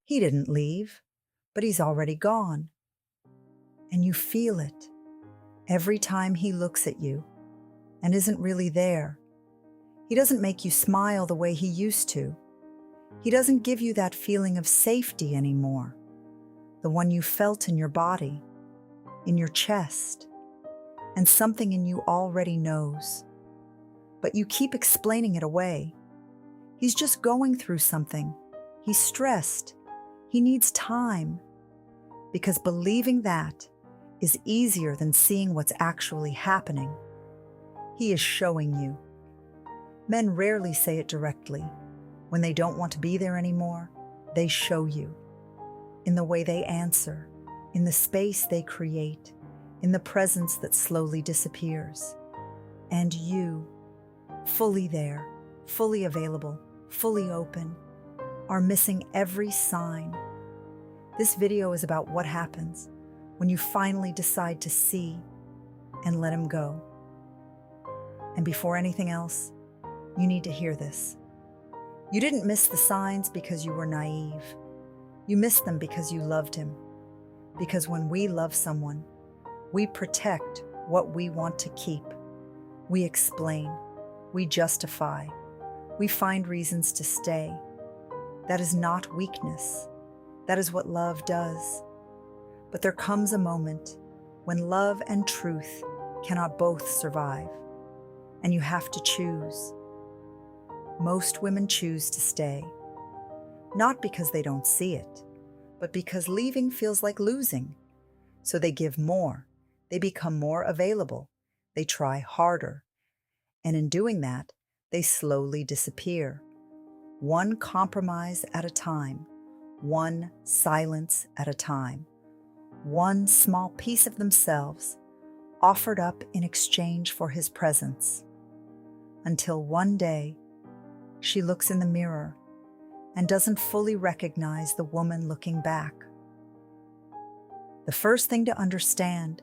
He didn't leave, but he's already gone. And you feel it every time he looks at you and isn't really there. He doesn't make you smile the way he used to. He doesn't give you that feeling of safety anymore, the one you felt in your body, in your chest, and something in you already knows. But you keep explaining it away. He's just going through something. He's stressed. He needs time. Because believing that is easier than seeing what's actually happening. He is showing you. Men rarely say it directly. When they don't want to be there anymore, they show you. In the way they answer, in the space they create, in the presence that slowly disappears. And you, fully there, fully available, fully open, are missing every sign. This video is about what happens when you finally decide to see and let him go. And before anything else, you need to hear this. You didn't miss the signs because you were naive. You missed them because you loved him. Because when we love someone, we protect what we want to keep. We explain. We justify. We find reasons to stay. That is not weakness. That is what love does. But there comes a moment when love and truth cannot both survive, and you have to choose. Most women choose to stay, not because they don't see it, but because leaving feels like losing. So they give more, they become more available, they try harder, and in doing that, they slowly disappear. One compromise at a time, one silence at a time, one small piece of themselves offered up in exchange for his presence. Until one day, she looks in the mirror and doesn't fully recognize the woman looking back. The first thing to understand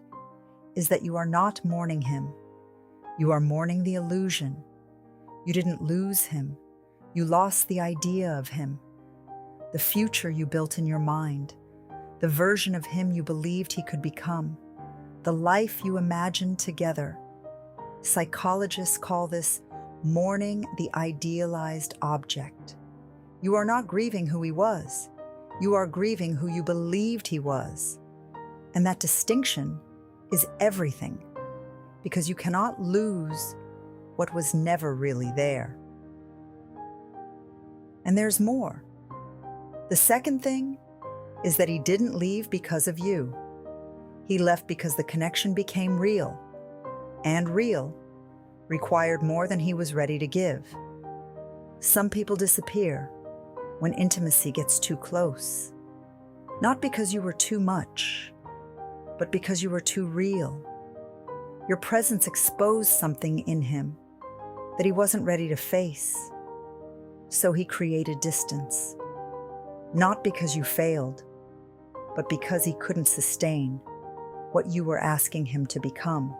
is that you are not mourning him. You are mourning the illusion. You didn't lose him. You lost the idea of him, the future you built in your mind, the version of him you believed he could become, the life you imagined together. Psychologists call this mourning the idealized object. You are not grieving who he was. You are grieving who you believed he was. And that distinction is everything, because you cannot lose what was never really there. And there's more. The second thing is that he didn't leave because of you. He left because the connection became real, and real required more than he was ready to give. Some people disappear when intimacy gets too close, not because you were too much, but because you were too real. Your presence exposed something in him that he wasn't ready to face, so he created distance, not because you failed, but because he couldn't sustain what you were asking him to become.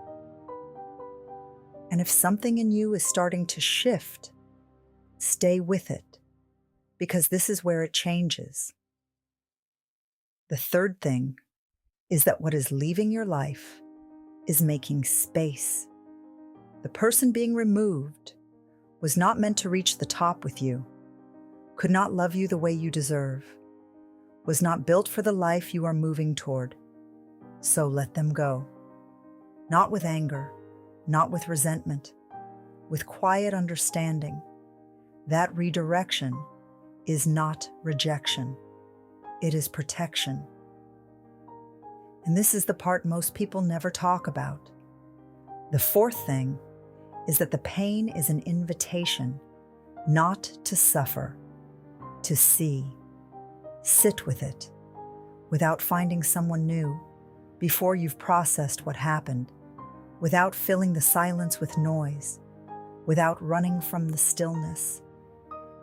And if something in you is starting to shift, stay with it, because this is where it changes. The third thing is that what is leaving your life is making space. The person being removed was not meant to reach the top with you, could not love you the way you deserve, was not built for the life you are moving toward. So let them go. Not with anger, not with resentment, with quiet understanding. That redirection is not rejection. It is protection. And this is the part most people never talk about. The fourth thing is that the pain is an invitation not to suffer, to see. Sit with it without finding someone new, before you've processed what happened, without filling the silence with noise, without running from the stillness.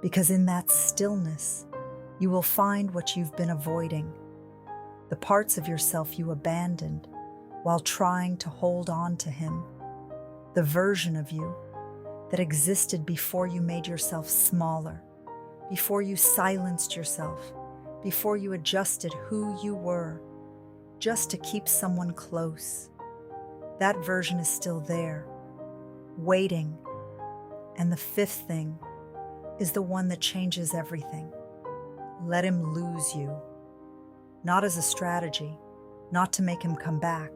Because in that stillness, you will find what you've been avoiding, the parts of yourself you abandoned while trying to hold on to him, the version of you that existed before you made yourself smaller, before you silenced yourself, before you adjusted who you were just to keep someone close. That version is still there, waiting. And the fifth thing is the one that changes everything. Let him lose you. Not as a strategy, not to make him come back,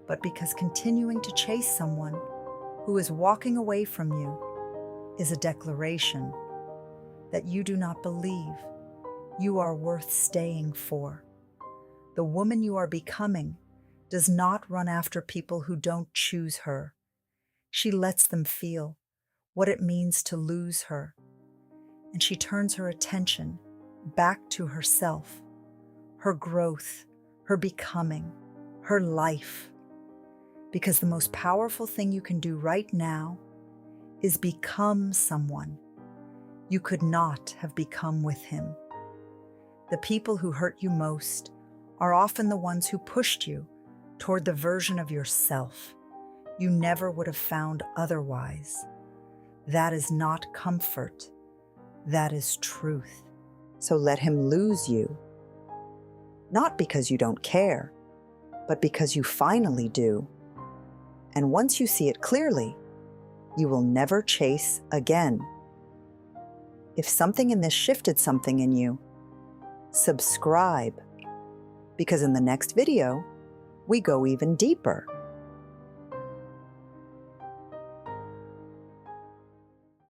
but because continuing to chase someone who is walking away from you is a declaration that you do not believe you are worth staying for. The woman you are becoming does not run after people who don't choose her. She lets them feel what it means to lose her, and she turns her attention back to herself, her growth, her becoming, her life. Because the most powerful thing you can do right now is become someone you could not have become with him. The people who hurt you most are often the ones who pushed you toward the version of yourself you never would have found otherwise. That is not comfort. That is truth. So let him lose you. Not because you don't care, but because you finally do. And once you see it clearly, you will never chase again. If something in this shifted something in you, subscribe, because in the next video, we go even deeper.